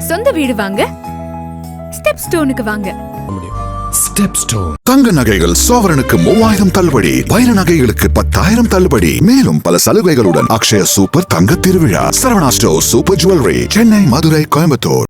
சொந்த வீடு வாங்க ஸ்டெப் ஸ்டோனுக்கு வாங்க. ஸ்டெப் ஸ்டோன் தங்க நகைகள் சோவரனுக்கு 3000 தள்ளுபடி, வைர நகைகளுக்கு 10,000 தள்ளுபடி, மேலும் பல சலுகைகளுடன் அக்ஷய சூப்பர் தங்க திருவிழா. Saravana store super jewellery, Chennai, Madurai, Coimbatore.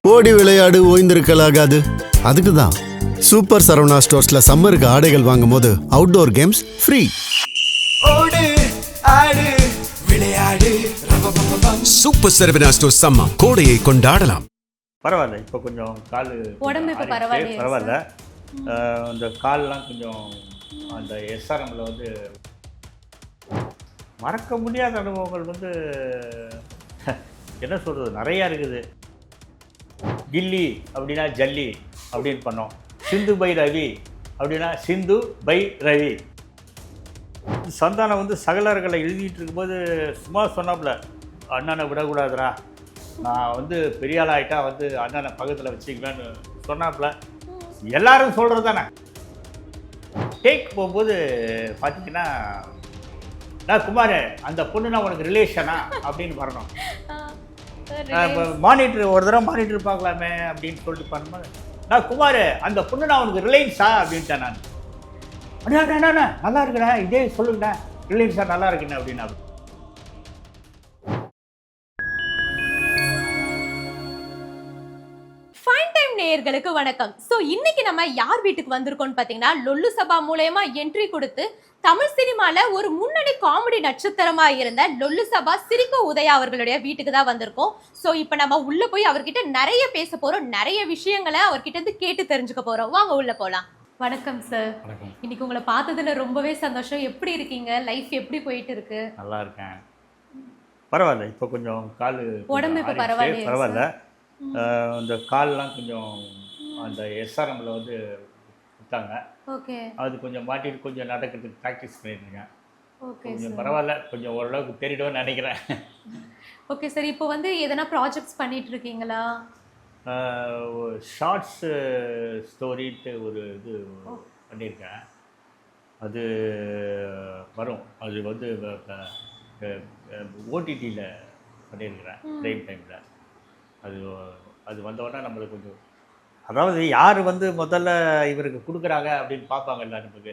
ஓடி விளையாடு, ஓய்ந்திருக்கலாகாது. அதுக்கு தான் சூப்பர் சரவணா ஸ்டோர்ஸ்ல சம்மருக்கு ஆடைகள் வாங்கும் போது அவுட்டோர் கேம்ஸ் ஃப்ரீ. ஓடு ஆடு விளையாடு. சூப்பர் சரவணா ஸ்டோர்ஸ் சம்மர் கோடையை கொண்டாடலாம். பரவாயில்ல, இப்போ கொஞ்சம் கால் உடம்பு இப்போ பரவாயில்ல. இந்த கால்லாம் கொஞ்சம் அந்த எஸ்ஆர்எம்ல வந்து மறக்க முடியாத அனுபவங்கள் வந்து என்ன சொல்கிறது நிறையா இருக்குது. கில்லி அப்படின்னா ஜல்லி அப்படின்னு பண்ணோம். சிந்து பை ரவி அப்படின்னா சிந்து பை ரவி. சந்தானம் வந்து சகலர்களை எழுதிட்டு இருக்கும்போது சும்மா சொன்னாப்புல, அண்ணனை விடக்கூடாதுரா, நான் வந்து பெரிய ஆள் ஆகிட்டா வந்து அண்ணனை பக்கத்தில் வச்சுக்கலான்னு சொன்னாப்புல. எல்லாரும் சொல்கிறது தானே. டேக் போகும்போது பார்த்தீங்கன்னா, நான் குமார் அந்த பொண்ணுனா உனக்கு ரிலேஷனா அப்படின்னு வரணும். இப்போ மானிட்டர் ஒரு தடவை மானிட்டர் பார்க்கலாமே அப்படின்னு சொல்லிட்டு பண்ணும்போது, நான் குமார் அந்த பொண்ணு நான் உனக்கு ரிலையன்ஸா அப்படின்ட்டேன். நான் அண்ணா நல்லா இருக்குண்ணா, இதே சொல்லுங்கண்ணா, ரிலையன்ஸா நல்லா இருக்குண்ணா அப்படின்னா. நேயர்களுக்கு வணக்கம். சோ இன்னைக்கு நம்ம யார் வீட்டுக்கு வந்திருக்கோம்னு பாத்தீங்கன்னா, லொல்லு சபா மூலமா என்ட்ரி கொடுத்து தமிழ் சினிமால ஒரு முன்னணி காமெடி நட்சத்திரமா இருந்த லொல்லு சபா சிரிக்கோ உதயா அவர்களுடைய வீட்டுக்கு தான் வந்திருக்கோம். சோ இப்ப நம்ம உள்ள போய் அவர்கிட்ட நிறைய பேச போறோம், நிறைய விஷயங்களை அவர்கிட்ட இருந்து கேட்டு தெரிஞ்சுக்க போறோம். வாங்க உள்ள போலாம். வணக்கம் சார். இன்னைக்கு உங்களை பார்த்ததுல ரொம்பவே சந்தோஷம். எப்படி இருக்கீங்க? லைஃப் எப்படி போயிட்டு இருக்கு? நல்லா இருக்கேன். பரவாயில்ல, இப்போ கொஞ்சம் கால் உடம்பு இப்போ பரவாயில்ல. இந்த கால்லாம் கொஞ்சம் அந்த எஸ்ஆர்எம்ல வந்து கொடுத்தாங்க. ஓகே. அது கொஞ்சம் மாட்டிட்டு கொஞ்சம் நடக்கிறதுக்கு ப்ராக்டிஸ் பண்ணியிருக்கேன். ஓகே. கொஞ்சம் பரவாயில்ல, கொஞ்சம் ஓரளவுக்கு தெரியும்னு நினைக்கிறேன். Okay sir. இப்போ வந்து எதனா ப்ராஜெக்ட்ஸ் பண்ணிட்டு இருக்கீங்களா? ஷார்ட்ஸ் ஸ்டோரிட்டு ஒரு இது பண்ணியிருக்கேன். அது வரும். அது வந்து ஓடிடியில் பண்ணியிருக்கிறேன் ப்ரைம் டைமில். அது வந்தோடனே நம்மளுக்கு கொஞ்சம், அதாவது யார் வந்து முதல்ல இவருக்கு கொடுக்குறாங்க அப்படின்னு பார்ப்பாங்க எல்லாருமே.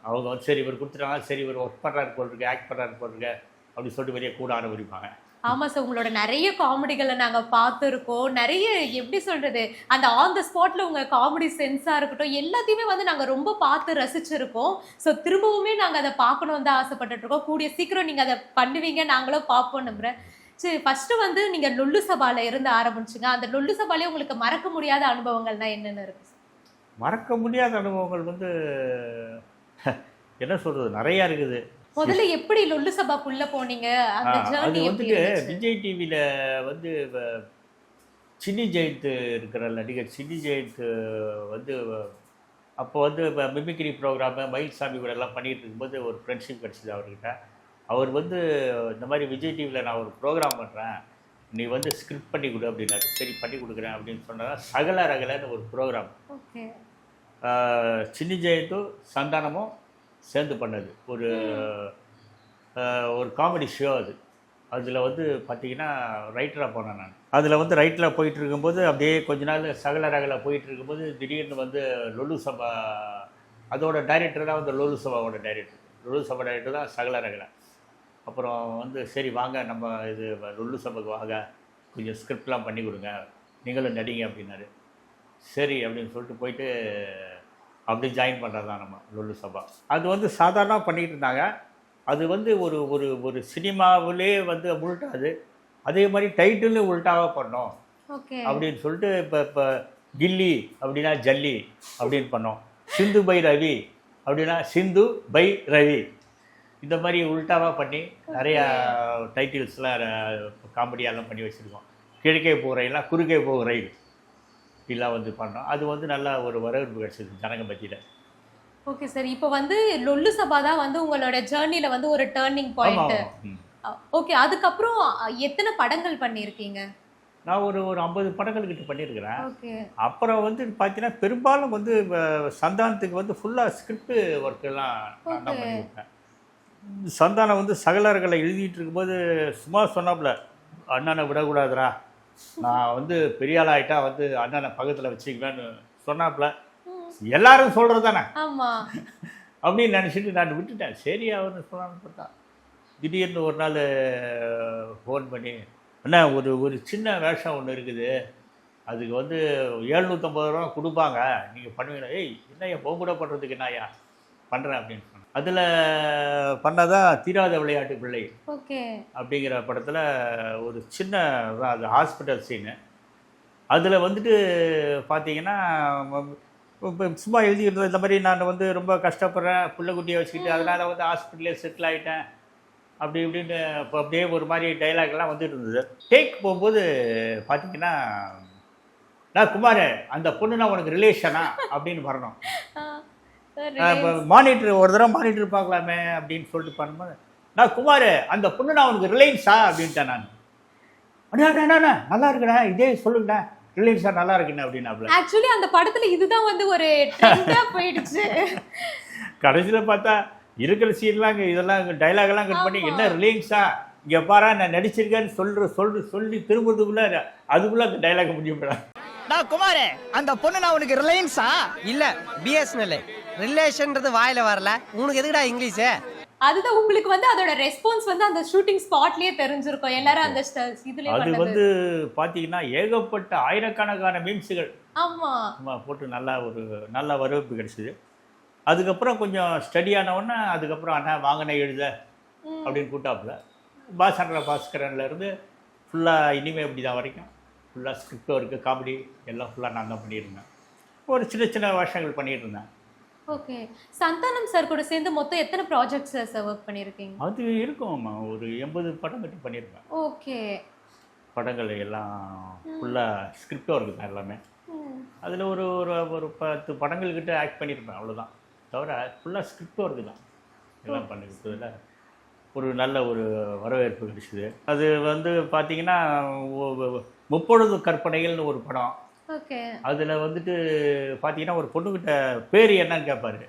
அவங்க வந்து சரி இவர் கொடுத்துட்டாங்க, சரி இவர் ஒர்க் பண்ணுறாரு போட்டிருக்கு, ஆக்ட் பண்ணுறாரு போட்டிருக்கு அப்படி சொல்லிட்டு வெளியே கூட ஆரம்பிப்பாங்க. ஆமாம் சார், உங்களோட நிறைய காமெடிகளை நாங்கள் பார்த்துருக்கோம். நிறைய எப்படி சொல்கிறது, அந்த ஆன் த ஸ்பாட்டில் உங்கள் காமெடி சென்ஸாக இருக்கட்டும் எல்லாத்தையுமே வந்து நாங்கள் ரொம்ப பார்த்து ரசிச்சிருக்கோம். ஸோ திரும்பவுமே நாங்கள் அதை பார்க்கணும் தான் ஆசைப்பட்டுருக்கோம். கூடிய சீக்கிரம் நீங்கள் அதை பண்ணுவீங்க, நாங்களும் பார்ப்போம் நம்புகிறேன். சரி, ஃபஸ்ட்டு வந்து நீங்கள் லொல்லு சபாவில் இருந்து ஆரம்பிச்சுங்க. அந்த லொல்லு சபாலே உங்களுக்கு மறக்க முடியாத அனுபவங்கள்னா என்னென்ன இருக்குது? மறக்க முடியாத அனுபவங்கள் வந்து என்ன சொல்கிறது நிறையா இருக்குது. முதல்ல எப்படி லொல்லு சபாக்குள்ள போனீங்க, அந்த அது ஜர்னி எப்படி வந்துட்டு இருந்துச்சு? விஜய் டிவியில் வந்து சின்னி ஜெயந்த் இருக்கிற நடிகர் சின்னி ஜெயந்த் வந்து அப்போ வந்து மிமிக்ரி ப்ரோக்ராமு மயில்சாமி கூட எல்லாம் பண்ணிகிட்டு இருக்கும்போது ஒரு ஃப்ரெண்ட்ஷிப் கிடச்சிது அவர்கிட்ட. அவர் வந்து இந்த மாதிரி விஜய் டிவியில் நான் ஒரு ப்ரோக்ராம் பண்ணுறேன், நீ வந்து ஸ்கிரிப்ட் பண்ணி கொடு அப்படின்னாரு. சரி பண்ணி கொடுக்குறேன் அப்படின்னு சொன்னால் சகல ரகலன்னு ஒரு ப்ரோக்ராம் ஓகே. சின்னி ஜெயந்தும் சந்தானமும் சேர்ந்து பண்ணது ஒரு காமெடி ஷோ அது. அதில் வந்து பார்த்தீங்கன்னா ரைட்டராக போனேன் நான். அதில் வந்து ரைட்டில் போயிட்டு இருக்கும்போது அப்படியே கொஞ்ச நாள் சகல ரகல போயிட்டு இருக்கும்போது திடீர்னு வந்து லொல்லு சபா அதோட டைரக்டர் தான் வந்து லொல்லு சபாவோட டைரக்டர். லொல்லு சபா டைரக்டர் தான் சகல ரகல. அப்புறம் வந்து சரி வாங்க நம்ம இது லொல்லு சபாக்கு வாங்க, கொஞ்சம் ஸ்கிரிப்ட்லாம் பண்ணி கொடுங்க, நீங்களும் நடிங்க அப்படின்னாரு. சரி அப்படின்னு சொல்லிட்டு போயிட்டு அப்படி ஜாயின் பண்ணுறது தான் நம்ம லொல்லு சபா. அது வந்து சாதாரணமாக பண்ணிகிட்டு இருந்தாங்க. அது வந்து ஒரு ஒரு ஒரு சினிமாவிலே வந்து உள்டாது, அதே மாதிரி டைட்டிலும் உள்டாவாக பண்ணோம் அப்படின்னு சொல்லிட்டு இப்போ கில்லி அப்படின்னா ஜல்லி அப்படின்னு பண்ணோம். சிந்து பை ரவி அப்படின்னா சிந்து பை ரவி, இந்த மாதிரி உள்டாவாக பண்ணி நிறையா டைட்டில்ஸ்லாம் காமெடியெல்லாம் பண்ணி வச்சுருக்கோம். கிழக்கே போகிற ரயிலாம் குறுக்கே போகிற ரயில் இப்படிலாம் வந்து பண்ணோம். அது வந்து நல்லா ஒரு வரவேற்பு கிடச்சிது ஜனங்க மத்தியில். Okay sir. இப்போ வந்து லொல்லு சபா தான் வந்து உங்களோட ஜர்னில வந்து ஒரு டர்னிங் பாயிண்ட். ஓகே. அதுக்கப்புறம் எத்தனை படங்கள் பண்ணியிருக்கீங்க? நான் ஒரு 50 படங்கள் கிட்ட பண்ணியிருக்கிறேன். ஓகே. அப்புறம் வந்து பார்த்தீங்கன்னா பெரும்பாலும் வந்து சந்தானத்துக்கு வந்து ஃபுல்லாக ஸ்கிரிப்ட் ஒர்க்கெல்லாம் நான் தான் பண்ணி கொடுத்தேன். சந்தானம் வந்து சகலர்களை எழுதிட்டு இருக்கும்போது சும்மா சொன்னாப்புல, அண்ணனை விடக்கூடாதுரா, நான் வந்து பெரிய ஆள் ஆகிட்டா வந்து அண்ணனை பக்கத்தில் வச்சுக்குவேன்னு சொன்னாப்புல. எல்லாரும் சொல்கிறது தானே அப்படின்னு நினச்சிட்டு நான் விட்டுட்டேன். சரி அவர்னு சொன்னான்னு பார்த்தா திடீர்னு ஒரு நாள் ஃபோன் பண்ணி, அண்ணா ஒரு சின்ன வேஷம் ஒன்று இருக்குது, அதுக்கு வந்து 750 ரூபா கொடுப்பாங்க, நீங்கள் பண்ணுவீங்களா? ஏய் என்னையா கூட பண்ணுறதுக்கு என்னையா பண்ணுறேன் அப்படின்னு சொன்னேன். அதில் பண்ணதான் தீராத விளையாட்டு பிள்ளை அப்படிங்கிற படத்தில் ஒரு சின்ன அது ஹாஸ்பிட்டல் சீனு. அதில் வந்துட்டு பார்த்தீங்கன்னா இப்போ சும்மா எழுதிக்கிறது இந்த மாதிரி நான் வந்து ரொம்ப கஷ்டப்படுறேன் பிள்ளைக்குட்டியை வச்சுக்கிட்டு, அதனால் வந்து ஹாஸ்பிட்டலே செட்டில் ஆகிட்டேன் அப்படி இப்படின்னு இப்போ அப்படியே ஒரு மாதிரி டைலாக்லாம் வந்துட்டு இருந்தது. டேக் போகும்போது பார்த்தீங்கன்னா, நான் குமார் அந்த பொண்ணுனா உனக்கு ரிலேஷனா அப்படின்னு வரணும். இப்போ மானிட்டர் ஒரு தடவை மானிட்டர் பார்க்கலாமே அப்படின்னு சொல்லிட்டு பண்ணும்போது, நான் குமார் அந்த பொண்ணுனா உனக்கு ரிலையன்ஸா அப்படின்ட்டேன் நான். அண்ணா நல்லா இருக்குண்ணா, இதே சொல்லுங்கண்ணா, ரிலையன்ஸா நல்லா இருக்குண்ணா அப்படின்னா. ஆக்சுவலி அந்த படத்துல இதுதான் வந்து ஒரு ட்ரெண்டா போயிடுச்சு. கடைசியில் பார்த்தா இருக்கிற சீன்லாம் இதெல்லாம் டைலாக்லாம் கட் பண்ணி, என்ன ரிலையன்ஸா இங்கே பாரா நான் நடிச்சிருக்கேன்னு சொல்லி திரும்புறதுக்குள்ள அதுக்குள்ள அந்த டைலாக் முடியும். நான் குமாரே அந்த பொண்ணு நான் உனக்கு ரிலையன்ஸா இல்ல பிஎஸ்என்எல் ரிலேஷன்ன்றது வாயில வரல, உனக்கு எதுக்குடா இங்கிலீஷ்? அதுதான் உங்களுக்கு வந்து அதோட ரெஸ்பான்ஸ் வந்து அந்த ஷூட்டிங் ஸ்பாட்லயே தெரிஞ்சிருக்கும் எல்லாரும் அந்த இதுலயே அது வந்து பாத்தீங்கன்னா ஏகப்பட்ட ஆயிரக்கணக்கான மீம்ஸ்கள் போட்டு நல்ல வரவேற்பு கிடைச்சது. அதுக்கப்புறம் கொஞ்சம் ஸ்டடி ஆனவுடனே அதுக்கப்புறம் அண்ணா வாங்கின எழுத அப்படின்னு கூட்டாப்புல பாஸ்கரன்ல இருந்து ஃபுல்லாக இனிமே இப்படி தான் வரைக்கும் ஃபுல்லாக ஸ்கிரிப்ட் ஒர்க்கு காமெடி எல்லாம் ஃபுல்லாக நான் தான் பண்ணியிருந்தேன். ஒரு சின்ன வருஷங்கள் பண்ணிட்டு இருந்தேன். ஓகே. சந்தானம் சார் கூட சேர்ந்து மொத்தம் எத்தனை ப்ராஜெக்ட்ஸ் சார் ஒர்க் பண்ணியிருக்கீங்க? அது இருக்கும்மா, ஒரு 80 படம் கட்டி பண்ணியிருக்கேன். ஓகே. படங்கள் எல்லாம் ஃபுல்லாக ஸ்கிரிப்ட் ஒர்க்கு தான் எல்லாமே. அதில் ஒரு 10 படங்கள் கிட்ட ஆக்ட் பண்ணியிருப்பேன், அவ்வளோதான். தவிர ஃபுல்லாக ஸ்கிரிப்ட் ஒர்க்கு தான் எல்லாம் பண்ணிக்கிறதுல ஒரு நல்ல ஒரு வரவேற்பு கிடைச்சிது. அது வந்து பார்த்தீங்கன்னா முப்பொழுது கற்பனைகள்னு ஒரு படம். அதில் வந்துட்டு பார்த்தீங்கன்னா ஒரு பொண்ணுக்கிட்ட பேர் என்னன்னு கேட்பாரு.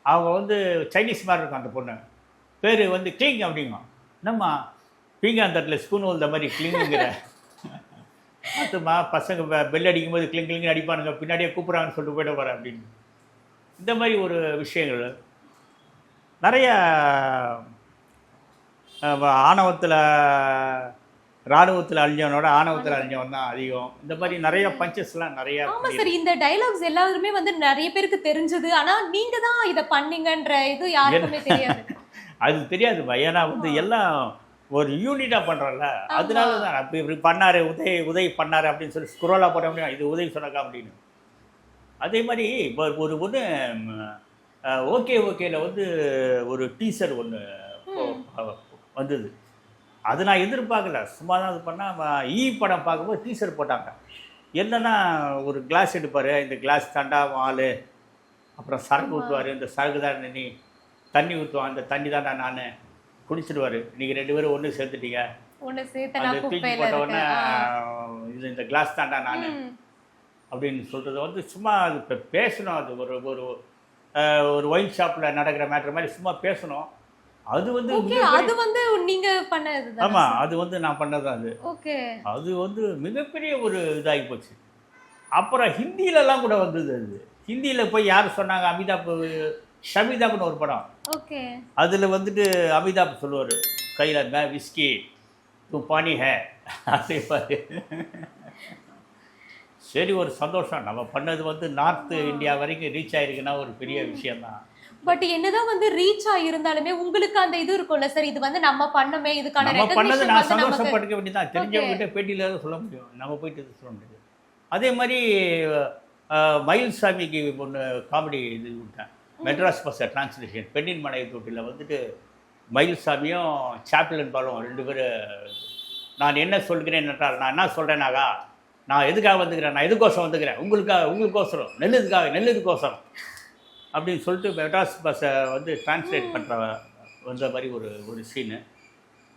அவங்க வந்து சைனீஸ் மாதிரி இருக்கும் அந்த பொண்ணு. பேர் வந்து கிளிங் அப்படிங்க. என்னம்மா பீங்காந்தட்டில் ஸ்பூன் இந்த மாதிரி கிளிங்குங்கிற அதுமா பசங்க பெல் அடிக்கும்போது கிளிங் அடிப்பானுங்க, பின்னாடியே கூப்பிட்றாங்கன்னு சொல்லிட்டு போய்ட்டு வரேன் அப்படின்னு. இந்த மாதிரி ஒரு விஷயங்கள் நிறையா ஆணவத்தில் ராணுவத்தில் அழிஞ்சவனோட ஆணவத்தில் அழிஞ்சவன் தான் அதிகம். இந்த மாதிரி நிறைய பஞ்சஸ்லாம் நிறைய. ஆமா சார், இந்த டைலாக்ஸ் எல்லாருமே வந்து நிறைய பேருக்கு தெரிஞ்சது, ஆனா நீங்க தான் இதை பண்ணீங்கன்ற இது யாருக்குமே தெரியாது. அது தெரியாதுப்பா, ஏன்னா வந்து எல்லாம் ஒரு யூனிட்டாக பண்ணுறோம்ல, அதனால தான் அப்போ இப்படி பண்ணார் உதய் பண்ணார் அப்படின்னு சொல்லி ஸ்குரோலாக போட முடியும், இது உதவி சொன்னக்கா அப்படின்னு. அதே மாதிரி ஒரு ஓகேல வந்து ஒரு டீசர் ஒன்று வந்தது. அது நான் எதிர்பார்க்கல, சும்மா தான் இது பண்ணால். ஈ படம் பார்க்கும்போது டீசர் போட்டாங்க. என்னென்னா ஒரு கிளாஸ் எடுப்பார், இந்த கிளாஸ் தாண்டா ஆள், அப்புறம் சரக்கு ஊற்றுவார், இந்த சரக்கு தான் நீ தண்ணி ஊற்றுவான், அந்த தண்ணி தாண்டா நான் குடிச்சிடுவார், நீங்கள் 2 பேரும் ஒன்று சேர்த்துட்டீங்க, அது தூக்கி போட்ட உடனே இது இந்த கிளாஸ் தாண்டா நான் அப்படின்னு சொல்கிறது வந்து சும்மா அது இப்போ பேசணும். அது ஒரு ஒரு ஒரு ஒயின் ஷாப்பில் நடக்கிற மேட்ரு மாதிரி சும்மா பேசணும். அது வந்து அது வந்து நீங்க பண்ணது. ஆமாம், அது வந்து நான் பண்ணது. அது ஓகே, அது வந்து மிகப்பெரிய ஒரு இதாகி போச்சு. அப்புறம் ஹிந்திலலாம் கூட வந்தது. அது ஹிந்தியில் போய் யார் சொன்னாங்க, ஷமிதாப்னு ஒரு படம். ஓகே, அதில் வந்துட்டு அமிதாப் சொல்லுவார், கையில் மே விஸ்கி தூ பானி ஹே அதே மாதிரி. சரி, ஒரு சந்தோஷம். நம்ம பண்ணது வந்து நார்த் இந்தியா வரைக்கும் ரீச் ஆகிருக்குன்னா ஒரு பெரிய விஷயம்தான். பட் என்னதான் வந்து ரீச் ஆகிருந்தாலுமே உங்களுக்கு அந்த இது இருக்கும்ல சார், இது வந்து நம்ம பண்ணமே, இதுக்கான நம்ம பண்ணது நான் சந்தோஷப்பட்டுக்க வேண்டியதான். தெரிஞ்சவங்ககிட்ட பேட்டியில் சொல்ல முடியும், நம்ம போயிட்டு சொல்ல முடியாது. அதே மாதிரி மயில்சாமிக்கு ஒன்று காமெடி இது விட்டேன், மெட்ராஸ் பஸ் டிரான்ஸ்லேஷன் பெண்ணின் மனைவி தொட்டியில் வந்துட்டு மயில்சாமியும் சாப்பிளன் பாலும் 2 பேர். நான் என்ன சொல்கிறேன் என்றால், நான் என்ன சொல்கிறேனாக்கா, நான் எதுக்காக வந்துக்கிறேன், நான் எதுக்கோசரம் வந்துக்கிறேன், உங்களுக்கோசரம், நெல்லுதுக்கோசரம் அப்படின்னு சொல்லிட்டு மெட்ராஸ் பஸ்ஸை வந்து டிரான்ஸ்லேட் பண்ணுற வந்த மாதிரி ஒரு சீனு.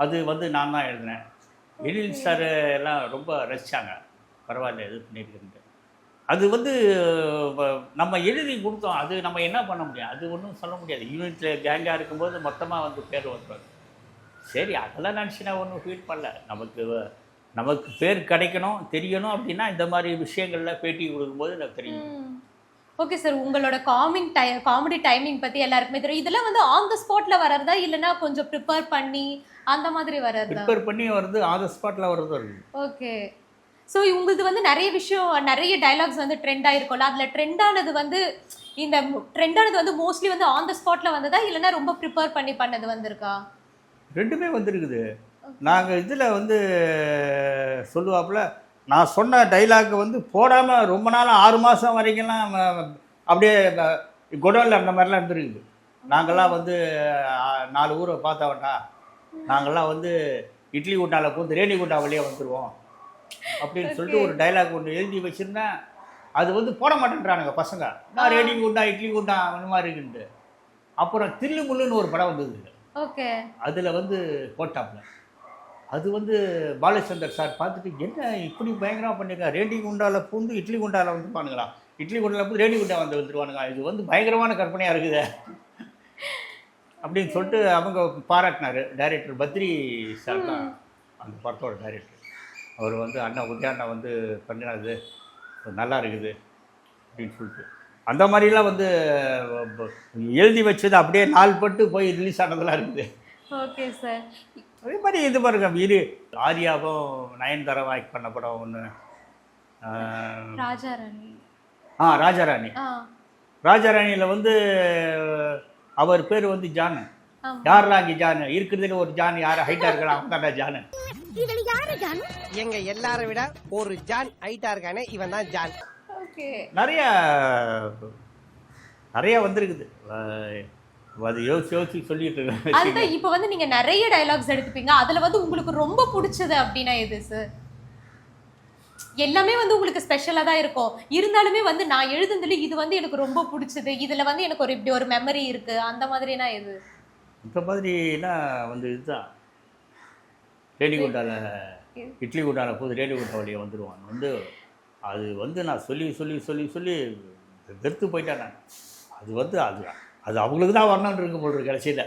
அது வந்து நான் தான் எழுதினேன். எழில் சார் எல்லாம் ரொம்ப ரசித்தாங்க. பரவாயில்ல, எது பண்ணியிருக்குன்ட்டு. அது வந்து நம்ம எழுதி கொடுத்தோம், அது நம்ம என்ன பண்ண முடியும், அது ஒன்றும் சொல்ல முடியாது. யூனிட்டில் கேங்காக இருக்கும்போது மொத்தமாக வந்து பேர் வந்துடுவாங்க. சரி, அதெல்லாம் நினச்சி நான் ஒன்றும் ஃபீல் பண்ணல. நமக்கு பேர் கிடைக்கணும், தெரியணும் அப்படின்னா இந்த மாதிரி விஷயங்களில் பேட்டி கொடுக்கும்போது எனக்கு தெரியும். ஓகே சார், உங்களோட காமெடி டைமிங் பற்றி எல்லாருக்குமே தெரியும். இதெல்லாம் வந்து ஆன் த ஸ்பாட்டில் வர்றதா இல்லைன்னா கொஞ்சம் ப்ரிப்பேர் பண்ணி அந்த மாதிரி வர்றதா? ப்ரிப்பேர் பண்ணி வருது, ஆன் த ஸ்பாட்டில் வருது. ஓகே, ஸோ உங்களது வந்து நிறைய டைலாக்ஸ் வந்து ட்ரெண்ட் ஆகிருக்கும்ல, அதில் ட்ரெண்டானது வந்து மோஸ்ட்லி வந்து ஆன் த ஸ்பாட்டில் வந்ததா இல்லைன்னா ரொம்ப ப்ரிப்பேர் பண்ணி பண்ணது வந்திருக்கா? 2மே வந்துருக்குது. நாங்கள் இதில் வந்து சொல்லுவாப்புல, நான் சொன்ன டைலாக் வந்து போடாமல் ரொம்ப நாள் 6 மாதம் வரைக்கும்லாம் அப்படியே குடோனில் அந்த மாதிரிலாம் இருந்துருக்குது. நாங்கள்லாம் வந்து 4 ஊரை பார்த்தவன்டா, நாங்கள்லாம் வந்து இட்லி குண்டாவில் பூந்து ரேணி குண்டா வழியே வந்துடுவோம் அப்படின்னு சொல்லிட்டு ஒரு டைலாக் ஒன்று எழுதி வச்சுருந்தேன். அது வந்து போட மாட்டேன்றானுங்க பசங்க, நான் ரேணி குண்டா இட்லி குண்டா அந்த மாதிரி இருக்குன்ட்டு. அப்புறம் தில்லு முள்ளுன்னு ஒரு படம் வந்தது. ஓகே, அதில் வந்து போட்டாப்புல. அது வந்து பாலச்சந்தர் சார் பார்த்துட்டு, என்ன இப்படி பயங்கரமாக பண்ணியிருக்கா, ரேடி குண்டாவில் பூந்து இட்லி குண்டாவில் வந்து பானுங்களா, இட்லி குண்டாவில் பூந்து ரேடி குண்டா வந்துருவானுங்க, இது வந்து பயங்கரமான கற்பனையாக இருக்குது அப்படின்னு சொல்லிட்டு அவங்க பாராட்டினார். டைரக்டர் பத்ரி சார் தான் அந்த படத்தோட டைரக்டர். அவர் வந்து உதயாண்ணா வந்து பண்ணினது நல்லா இருக்குது அப்படின்னு சொல்லிட்டு அந்த மாதிரிலாம் வந்து எழுதி வச்சது அப்படியே நாள் பட்டு போய் ரிலீஸ் ஆனதெல்லாம் இருக்குது. ஓகே சார், அதே மாதிரி இது பாருங்க, வீடு ஆர்யாவும் நயன்தாராவும் பண்ண படம் ஒன்று, ராஜாராணி. ராஜாராணியில் வந்து அவர் பேர் வந்து ஜான். யாரெல்லாம் இங்கே ஜான் இருக்கிறதுல ஒரு ஜான், யார் ஹைட்டாக இருக்கலாம் அவங்க தான் ஜான். எங்க எல்லாரை விட ஒரு ஜான் ஹைட்டா இருக்கானே, இவன் தான் ஜான். நிறைய வந்திருக்குது. அது யோசிச்சு சொல்லிட்டு இருக்கேன். இப்போ வந்து நீங்க நிறைய டைலாக்ஸ் எடுத்துப்பீங்க, அதுல வந்து உங்களுக்கு ரொம்ப பிடிச்சது அப்படின்னா எது சார்? எல்லாமே வந்து உங்களுக்கு ஸ்பெஷலா தான் இருக்கும், இருந்தாலுமே வந்து நான் எழுதுனதுல இது வந்து எனக்கு ரொம்ப பிடிச்சது, இதுல வந்து எனக்கு இப்படி ஒரு மெமரி இருக்கு, அந்த மாதிரினா எது? இந்த மாதிரினா வந்து இதுதான், ரேணிகுண்டால இட்லி குண்டால போது ரேணிகுண்டா வழியை வந்துடுவான் வந்து. அது வந்து நான் சொல்லி சொல்லி சொல்லி சொல்லி வெறுத்து போயிட்டேன் நான். அது வந்து அது அவங்களுக்கு தான் வரணும்னு இருக்கு போல் கடைசியில்.